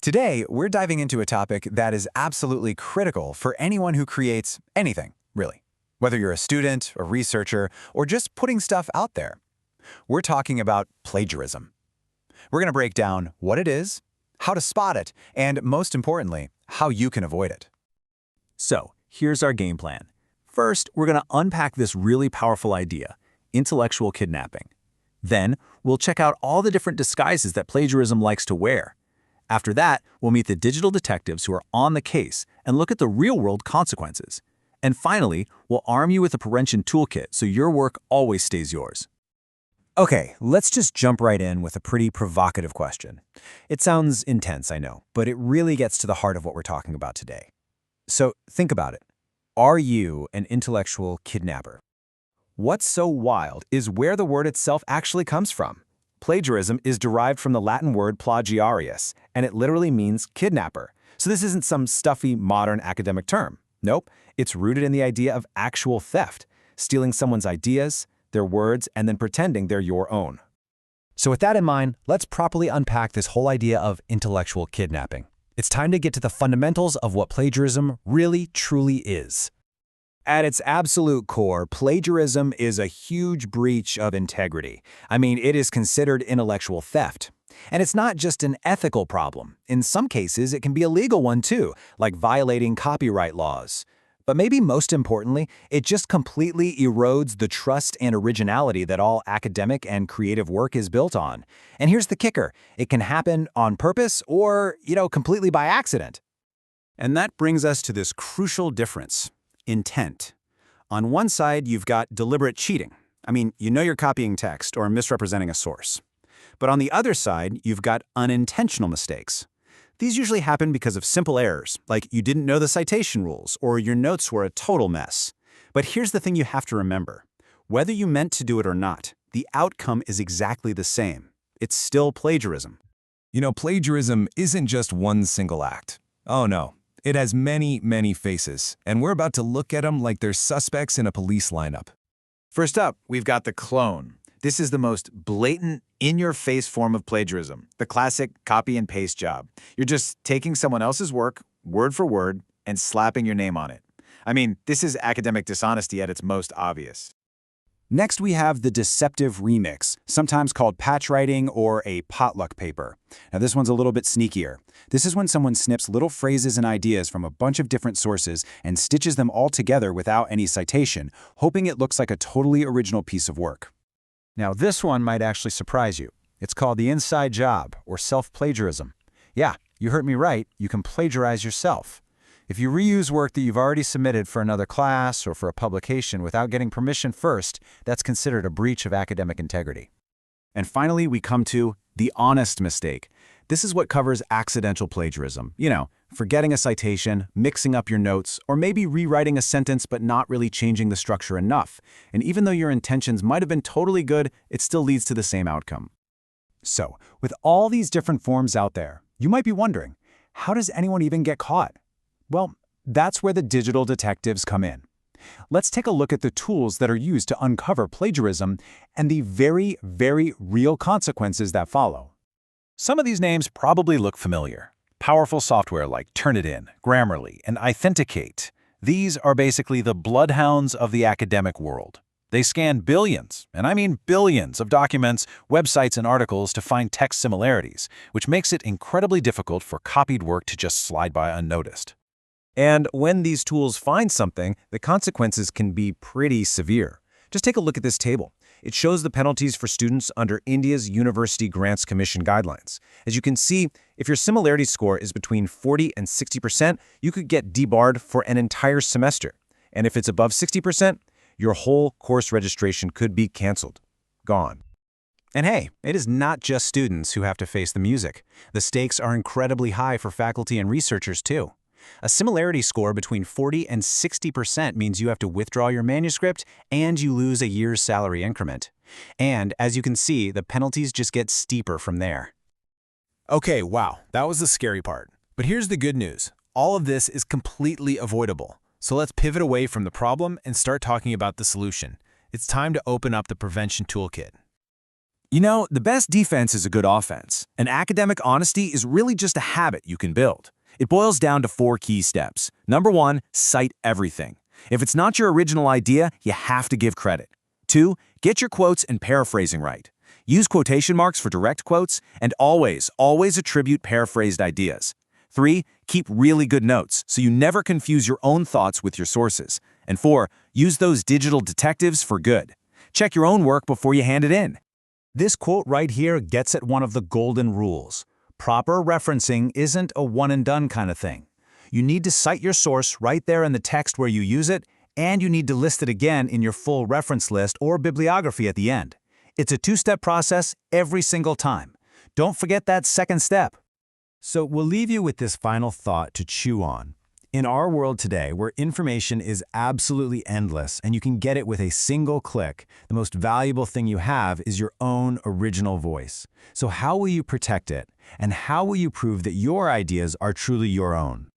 Today, we're diving into a topic that is absolutely critical for anyone who creates anything, really. Whether you're a student, a researcher, or just putting stuff out there. We're talking about plagiarism. We're going to break down what it is, how to spot it, and most importantly, how you can avoid it. So, here's our game plan. First, we're going to unpack this really powerful idea, intellectual kidnapping. Then, we'll check out all the different disguises that plagiarism likes to wear. After that, we'll meet the digital detectives who are on the case and look at the real-world consequences. And finally, we'll arm you with a prevention toolkit so your work always stays yours. Okay, let's just jump right in with a pretty provocative question. It sounds intense, I know, but it really gets to the heart of what we're talking about today. So think about it. Are you an intellectual kidnapper? What's so wild is where the word itself actually comes from. Plagiarism is derived from the Latin word plagiarius, and it literally means kidnapper. So this isn't some stuffy modern academic term. Nope, it's rooted in the idea of actual theft, stealing someone's ideas, their words, and then pretending they're your own. So with that in mind, let's properly unpack this whole idea of intellectual kidnapping. It's time to get to the fundamentals of what plagiarism really, truly is. At its absolute core, plagiarism is a huge breach of integrity. I mean, it is considered intellectual theft. And it's not just an ethical problem. In some cases, it can be a legal one too, like violating copyright laws. But maybe most importantly, it just completely erodes the trust and originality that all academic and creative work is built on. And here's the kicker. It can happen on purpose or, completely by accident. And that brings us to this crucial difference. Intent. On one side, you've got deliberate cheating. I mean, you're copying text or misrepresenting a source. But on the other side, you've got unintentional mistakes. These usually happen because of simple errors, like you didn't know the citation rules or your notes were a total mess. But here's the thing you have to remember. Whether you meant to do it or not, the outcome is exactly the same. It's still plagiarism. Plagiarism isn't just one single act. Oh no. It has many, many faces, and we're about to look at them like they're suspects in a police lineup. First up, we've got the clone. This is the most blatant, in-your-face form of plagiarism, the classic copy and paste job. You're just taking someone else's work, word for word, and slapping your name on it. I mean, this is academic dishonesty at its most obvious. Next, we have the deceptive remix, sometimes called patch writing or a potluck paper. Now, this one's a little bit sneakier. This is when someone snips little phrases and ideas from a bunch of different sources and stitches them all together without any citation, hoping it looks like a totally original piece of work. Now, this one might actually surprise you. It's called the inside job, or self-plagiarism. Yeah, you heard me right, you can plagiarize yourself. If you reuse work that you've already submitted for another class or for a publication without getting permission first, that's considered a breach of academic integrity. And finally, we come to the honest mistake. This is what covers accidental plagiarism. Forgetting a citation, mixing up your notes, or maybe rewriting a sentence but not really changing the structure enough. And even though your intentions might have been totally good, it still leads to the same outcome. So, with all these different forms out there, you might be wondering, how does anyone even get caught? Well, that's where the digital detectives come in. Let's take a look at the tools that are used to uncover plagiarism and the very, very real consequences that follow. Some of these names probably look familiar. Powerful software like Turnitin, Grammarly, and Authenticate. These are basically the bloodhounds of the academic world. They scan billions, and I mean billions, of documents, websites, and articles to find text similarities, which makes it incredibly difficult for copied work to just slide by unnoticed. And when these tools find something, the consequences can be pretty severe. Just take a look at this table. It shows the penalties for students under India's University Grants Commission guidelines. As you can see, if your similarity score is between 40 and 60%, you could get debarred for an entire semester. And if it's above 60%, your whole course registration could be canceled. Gone. And hey, it is not just students who have to face the music. The stakes are incredibly high for faculty and researchers too. A similarity score between 40 and 60% means you have to withdraw your manuscript and you lose a year's salary increment. And as you can see, the penalties just get steeper from there. Okay, wow, that was the scary part. But here's the good news. All of this is completely avoidable. So let's pivot away from the problem and start talking about the solution. It's time to open up the prevention toolkit. You know, the best defense is a good offense, and academic honesty is really just a habit you can build. It boils down to 4 key steps. Number 1, cite everything. If it's not your original idea, you have to give credit. 2, get your quotes and paraphrasing right. Use quotation marks for direct quotes, and always attribute paraphrased ideas. 3, keep really good notes so you never confuse your own thoughts with your sources. And 4, use those digital detectives for good. Check your own work before you hand it in. This quote right here gets at one of the golden rules. Proper referencing isn't a one-and-done kind of thing. You need to cite your source right there in the text where you use it, and you need to list it again in your full reference list or bibliography at the end. It's a 2-step process every single time. Don't forget that second step. So we'll leave you with this final thought to chew on. In our world today, where information is absolutely endless and you can get it with a single click, the most valuable thing you have is your own original voice. So how will you protect it? And how will you prove that your ideas are truly your own?